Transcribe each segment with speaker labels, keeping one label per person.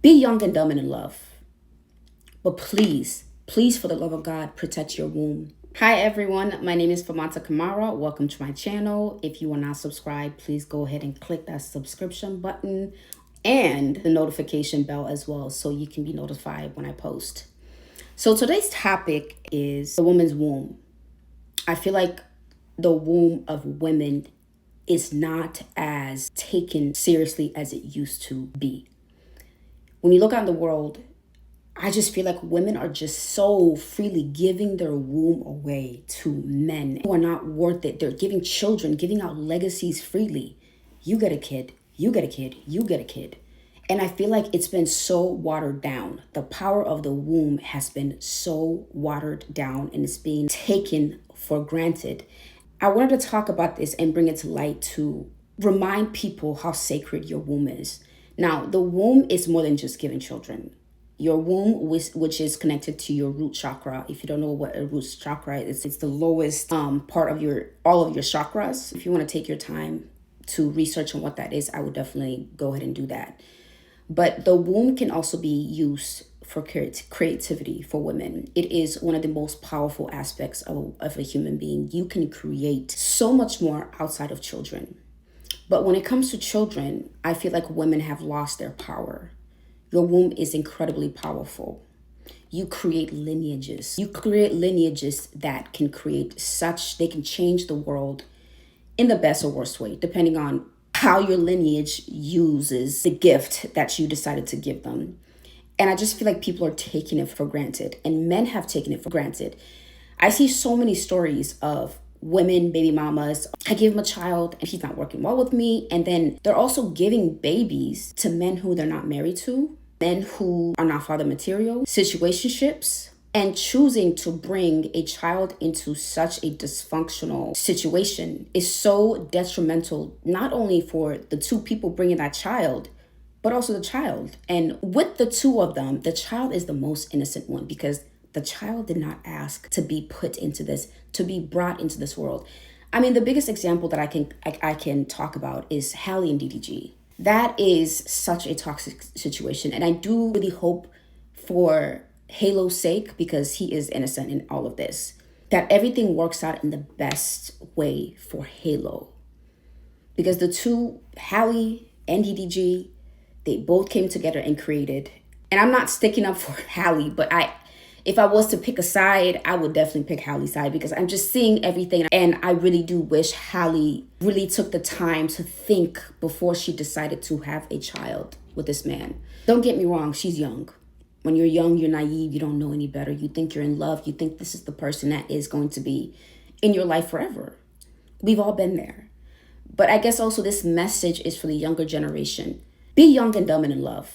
Speaker 1: Be young and dumb and in love. But please, please, for the love of God, protect your womb. Hi everyone, my name is Famata Kamara. Welcome to my channel. If you are not subscribed, please go ahead and click that subscription button and the notification bell as well so you can be notified when I post. So today's topic is the woman's womb. I feel like the womb of women is not as taken seriously as it used to be. When you look out in the world, I just feel like women are just so freely giving their womb away to men who are not worth it. They're giving children, giving out legacies freely. You get a kid, you get a kid, you get a kid. And I feel like it's been so watered down. The power of the womb has been so watered down and it's being taken for granted. I wanted to talk about this and bring it to light to remind people how sacred your womb is. Now, the womb is more than just giving children. Your womb, which is connected to your root chakra. If you don't know what a root chakra is, it's the lowest part of all of your chakras. If you want to take your time to research on what that is, I would definitely go ahead and do that. But the womb can also be used for creativity for women. It is one of the most powerful aspects of a human being. You can create so much more outside of children. But when it comes to children, I feel like women have lost their power. Your womb is incredibly powerful. You create lineages. You create lineages that can they can change the world in the best or worst way, depending on how your lineage uses the gift that you decided to give them. And I just feel like people are taking it for granted, and men have taken it for granted. I see so many stories of women, baby mamas. I give him a child and he's not working well with me. And then they're also giving babies to men who they're not married to, men who are not father material, situationships, and choosing to bring a child into such a dysfunctional situation is so detrimental, not only for the two people bringing that child, but also the child. And with the two of them, the child is the most innocent one because the child did not ask to be put into this, to be brought into this world. I mean, the biggest example that I can talk about is Hallie and DDG. That is such a toxic situation. And I do really hope for Halo's sake, because he is innocent in all of this, that everything works out in the best way for Halo. Because the two, Hallie and DDG, they both came together and created. And I'm not sticking up for Hallie, but if I was to pick a side, I would definitely pick Hallie's side because I'm just seeing everything. And I really do wish Hallie really took the time to think before she decided to have a child with this man. Don't get me wrong, she's young. When you're young, you're naive, you don't know any better. You think you're in love. You think this is the person that is going to be in your life forever. We've all been there. But I guess also this message is for the younger generation. Be young and dumb and in love.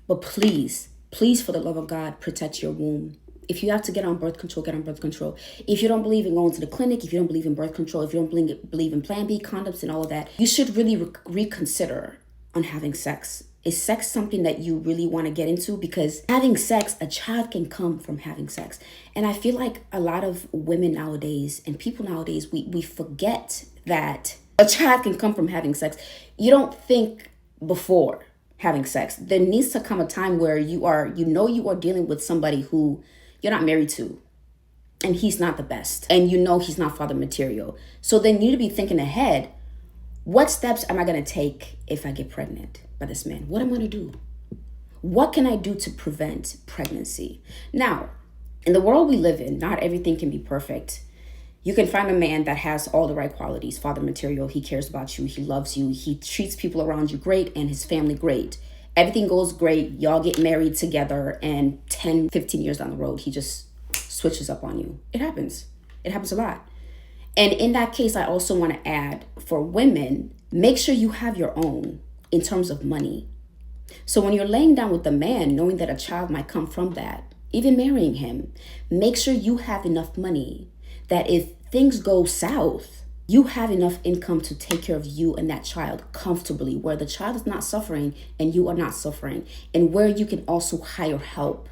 Speaker 1: But please, please, for the love of God, protect your womb. If you have to get on birth control, get on birth control. If you don't believe in going to the clinic, if you don't believe in birth control, if you don't believe in Plan B, condoms, and all of that, you should really reconsider on having sex. Is sex something that you really want to get into? Because having sex, a child can come from having sex. And I feel like a lot of women nowadays and people nowadays, we forget that a child can come from having sex. You don't think before having sex. There needs to come a time where you are dealing with somebody who you're not married to, and he's not the best, and he's not father material. So then you need to be thinking ahead. What steps am I going to take if I get pregnant by this man? What am I going to do? What can I do to prevent pregnancy? Now, in the world we live in, not everything can be perfect. You can find a man that has all the right qualities, father material. He cares about you. He loves you. He treats people around you great and his family great. Everything goes great. Y'all get married together and 10, 15 years down the road, he just switches up on you. It happens. It happens a lot. And in that case, I also want to add for women, make sure you have your own in terms of money. So when you're laying down with the man, knowing that a child might come from that, even marrying him, make sure you have enough money that if things go south, you have enough income to take care of you and that child comfortably, where the child is not suffering and you are not suffering, and where you can also hire help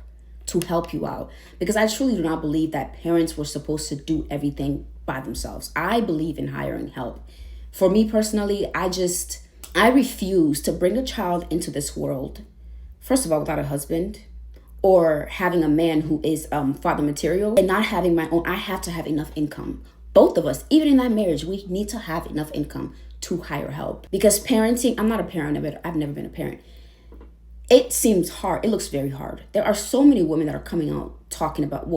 Speaker 1: to help you out. Because I truly do not believe that parents were supposed to do everything by themselves. I believe in hiring help. For me personally, I refuse to bring a child into this world first of all, without a husband, or having a man who is father material, and not having my own. I have to have enough income. Both of us, even in that marriage, we need to have enough income to hire help. Because parenting, I'm not a parent, I've never been a parent. It seems hard. It looks very hard. There are so many women that are coming out talking about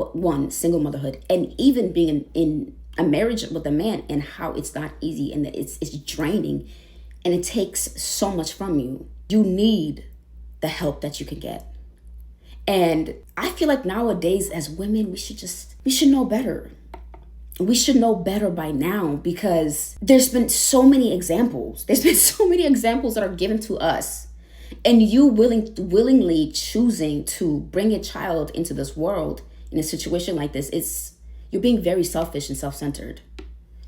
Speaker 1: single motherhood, and even being in a marriage with a man, and how it's not easy, and that it's draining, and it takes so much from you. You need the help that you can get. And I feel like nowadays as women, we should know better. We should know better by now, because there's been so many examples. There's been so many examples that are given to us. And you willingly choosing to bring a child into this world in a situation like this, you're being very selfish and self-centered.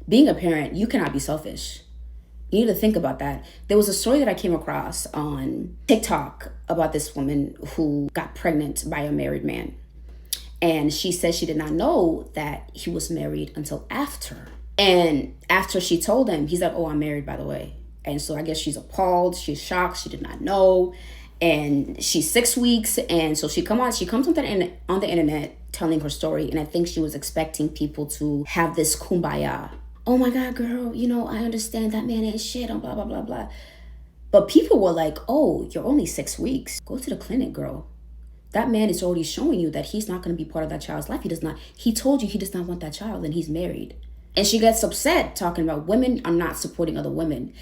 Speaker 1: Being a parent, you cannot be selfish. You need to think about that. There was a story that I came across on TikTok about this woman who got pregnant by a married man. And she said she did not know that he was married until after. And after she told him, he's like, "Oh, I'm married, by the way." And so I guess she's appalled. She's shocked. She did not know. And she's 6 weeks. And so she comes on the internet telling her story. And I think she was expecting people to have this kumbaya. "Oh my God, girl, I understand that man ain't shit," and blah, blah, blah, blah. But people were like, "Oh, you're only 6 weeks. Go to the clinic, girl. That man is already showing you that he's not going to be part of that child's life. He told you he does not want that child, and he's married." And she gets upset talking about women are not supporting other women.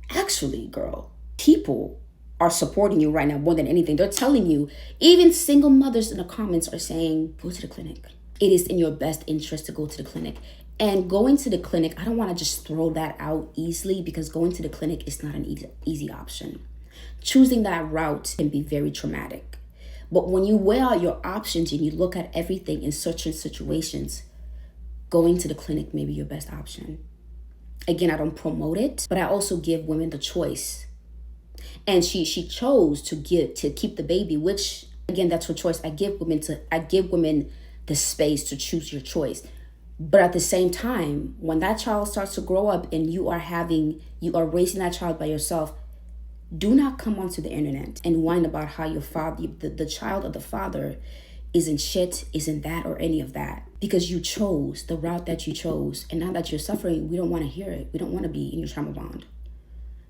Speaker 1: Actually, girl, people are supporting you right now more than anything. They're telling you, even single mothers in the comments are saying, "Go to the clinic. It is in your best interest to go to the clinic." And going to the clinic, I don't want to just throw that out easily, because going to the clinic is not an easy option. Choosing that route can be very traumatic. But when you weigh out your options and you look at everything in certain situations, going to the clinic may be your best option. Again, I don't promote it, but I also give women the choice. And she chose to keep the baby, which again, that's her choice. I give women the space to choose your choice. But at the same time, when that child starts to grow up and you are raising that child by yourself, do not come onto the internet and whine about how your father, the child of the father, isn't shit, isn't that, or any of that. Because you chose the route that you chose. And now that you're suffering, we don't want to hear it. We don't want to be in your trauma bond.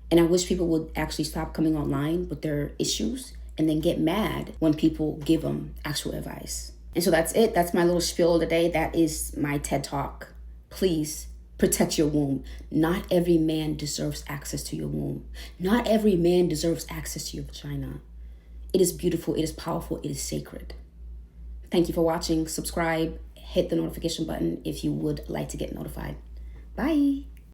Speaker 1: And I wish people would actually stop coming online with their issues and then get mad when people give them actual advice. And so that's it. That's my little spiel today. That is my TED Talk. Please protect your womb. Not every man deserves access to your womb. Not every man deserves access to your vagina. It is beautiful. It is powerful. It is sacred. Thank you for watching. Subscribe. Hit the notification button if you would like to get notified. Bye.